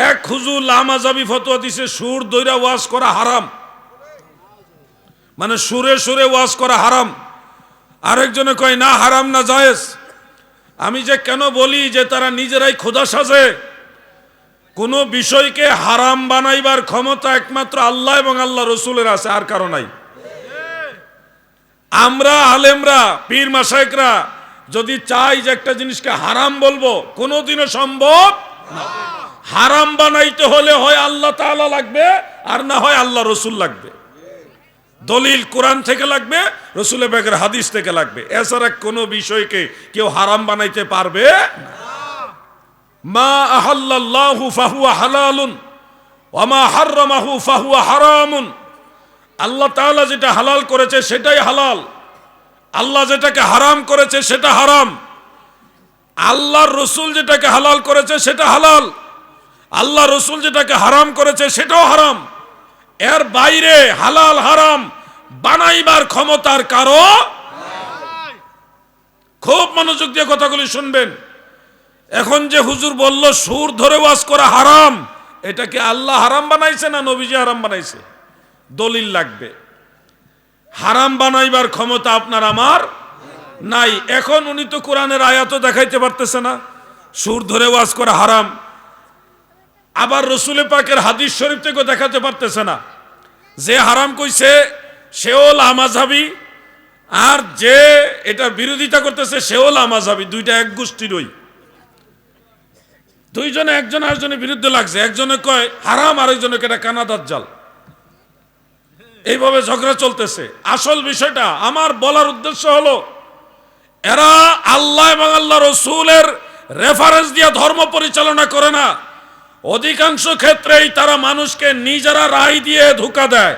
এক হুজুর লামাজাবি ফতোয়া দিছে সুর দইরা ওয়াজ করা হারাম, মানে সুরে সুরে ওয়াজ করা হারাম। আরেকজনে কয় না হারাম না জায়েজ। আমি যে কেন বলি যে তারা নিজেরাই খোদা সাজে। কোন বিষয়কে হারাম বানাইবার ক্ষমতা একমাত্র আল্লাহ এবং আল্লাহ রসুলের আছে, আর কারো নাই। আমরা আলেমরা পীর মাশায়েখরা যদি চাই যে একটা জিনিসকে হারাম বলবো, কোনোদিনও সম্ভব না। হারাম বানাইতে হলে হয় আল্লাহ তাআলা লাগবে, আর না হয় আল্লাহ রসুল লাগবে। দলিল কোরআন থেকে লাগবে, রসুলের পাকের হাদিস থেকে লাগবে। এছাড়া কোনো বিষয়কে কেউ হারাম বানাইতে পারবে না। মা আহাল্লাল্লাহু ফাহুয়া হালালুন ওয়া মা হাররামাহু ফাহুয়া হারামুন। আল্লাহ তাআলা যেটা হালাল করেছে সেটাই হালাল, আল্লাহ যেটাকে হারাম করেছে সেটা হারাম। আল্লাহর রসুল যেটাকে হালাল করেছে সেটা হালাল, আল্লাহ রসুল যেটাকে হারাম করেছে সেটাও হারাম। এর বাইরে হালাল হারাম বানাইবার ক্ষমতার কারো। খুব মনোযোগ দিয়ে কথাগুলি শুনবেন। এখন যে হুজুর বলল সুর ধরে ওয়াজ করা হারাম, এটা কি আল্লাহ হারাম বানাইছে না নবীজি হারাম বানাইছে? দলিল লাগবে। হারাম বানাইবার ক্ষমতা আপনার আমার নাই। এখন উনি তো কোরআনের আয়াতও দেখাইতে পারতেছে না সুর ধরে ওয়াজ করা হারাম, আবার রসুলের পাকের হাদিস শরীফ থেকেও দেখাতে পারতেছে না। যে হারাম কইছে সেও লামাযহাবী, আর যে এটার বিরোধিতা করতেছে সেও লামাযহাবী। দুইটা এক গোষ্ঠীরই, দুইজনে একজন আরেকজনের বিরুদ্ধে লাগছে। একজনে কয় হারাম, আরেকজনে এটা কানাদার জাল। এইভাবে ঝগড়া চলতেছে। আসল বিষয়টা আমার বলার উদ্দেশ্য হলো, এরা আল্লাহ এবং আল্লাহ রসুলের রেফারেন্স দিয়ে ধর্ম পরিচালনা করে না। অধিকাংশ ক্ষেত্রেই তারা মানুষকে নিজেরা রায় দিয়ে ধোঁকা দেয়।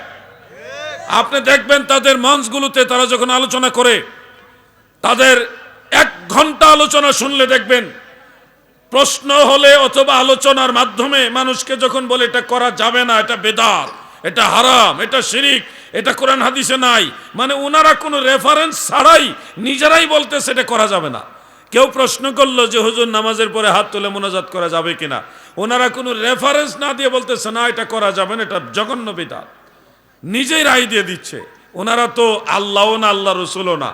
আপনি দেখবেন তাদের মঞ্চগুলোতে তারা যখন আলোচনা করে, তাদের 1 ঘন্টা আলোচনা শুনলে দেখবেন প্রশ্ন হলে অথবা আলোচনার মাধ্যমে মানুষকে যখন বলে এটা করা যাবে না, এটা বেদাত, এটা হারাম, এটা শিরিক, এটা কোরআন হাদিসে নাই, মানে ওনারা কোনো রেফারেন্স ছাড়াই নিজেরাই বলতেছে এটা করা যাবে না। কেউ প্রশ্ন করলো যে হুজুর নামাজের পরে হাত তুলে মোনাজাত করা যাবে কিনা, ওনারা কোনো রেফারেন্স না দিয়ে বলতেছে না এটা করা যাবে না, এটা জঘন্য বিদআত, নিজেই রায় দিয়ে দিচ্ছে। ওনারা তো আল্লাহও না, আল্লাহ রসুলও না,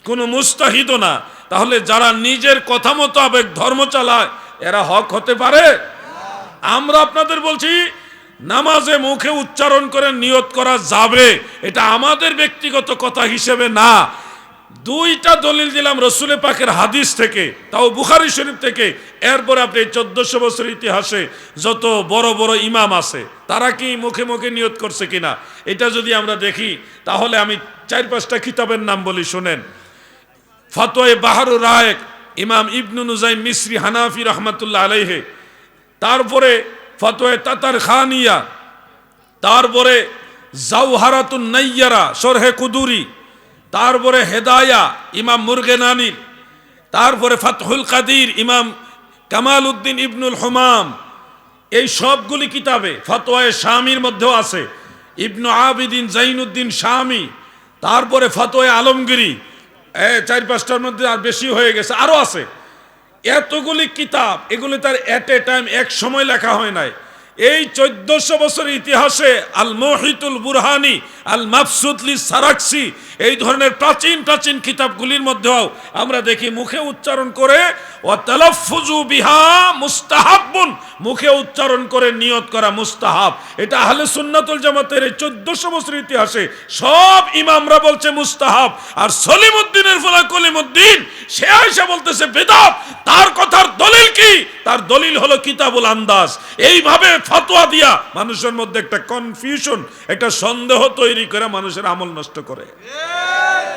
কোনো মুস্তাহিদও না। তাহলে যারা নিজের কথা মতো আবেগ ধর্ম চালায়, এরা হক হতে পারে? আমরা আপনাদের বলছি নামাজে মুখে উচ্চারণ করে নিয়ত করা যাবে, এটা আমাদের ব্যক্তিগত কথা হিসেবে না। 2টা দলিল দিলাম রসুলের পাকের হাদিস থেকে, তাও বুখারী শরীফ থেকে। এরপরে আপনি 1400 বছর ইতিহাসে যত বড় বড় ইমাম আছে তারা কি মুখে মুখে নিয়ত করছে কিনা, এটা যদি আমরা দেখি তাহলে আমি 4-5টা কিতাবের নাম বলি, শুনেন। ফতোয়া বাহরুর রায়েক, ইমাম ইবনু নুজাইম মিসরি হানাফি রহমাতুল্লাহ আলাইহি। তারপরে ফতোয়া তাতার খানিয়া, তারপরে জাওহারাতুন নাইয়ারা শরহে কুদুরি, তারপরে হেদায়া ইমাম মুরগেনানির, তারপরে ফাতহুল কাদির ইমাম কামাল উদ্দিন ইবনুল হুমাম। এই সবগুলি কিতাবে ফতোয়ায়ে শামির মধ্যেও আছে, ইবনু আবিদিন জাইনুদ্দিন শামি, তারপরে ফতোয়া আলমগিরি। 4-5টার মধ্যে আর বেশি হয়ে গেছে, আরো আছে। এতগুলি কিতাব, এগুলি তার এট এ টাইম এক সময় লেখা হয় নাই। এই 1400 বছরের ইতিহাসে আল মুহিতুল বুরহানি, আল মাবসুত লিস সারাকসি, এই ধরনের প্রাচীন প্রাচীন কিতাবগুলির মধ্যেও আমরা দেখি মুখে উচ্চারণ করে ওয়া তালাফফুজু বিহা মুস্তাহাব্বুন, মুখে উচ্চারণ করে নিয়ত করা মুস্তাহাব। এটা আহলে সুন্নাতুল জামাতের এই 1400 বছরের ইতিহাসে সব ইমামরা বলছে মুস্তাহাব। আর সলিমউদ্দিনের ফুলা কলিমউদ্দিন সে আয়েশা বলতেছে বেদাত। তার কথার দলিল কি? তার দলিল হলো কিতাবুল আন্দাজ। এইভাবে ফতোয়া দিয়া মানুষের মধ্যে একটা কনফিউশন, একটা সন্দেহ তৈরি করে মানুষের আমল নষ্ট করে।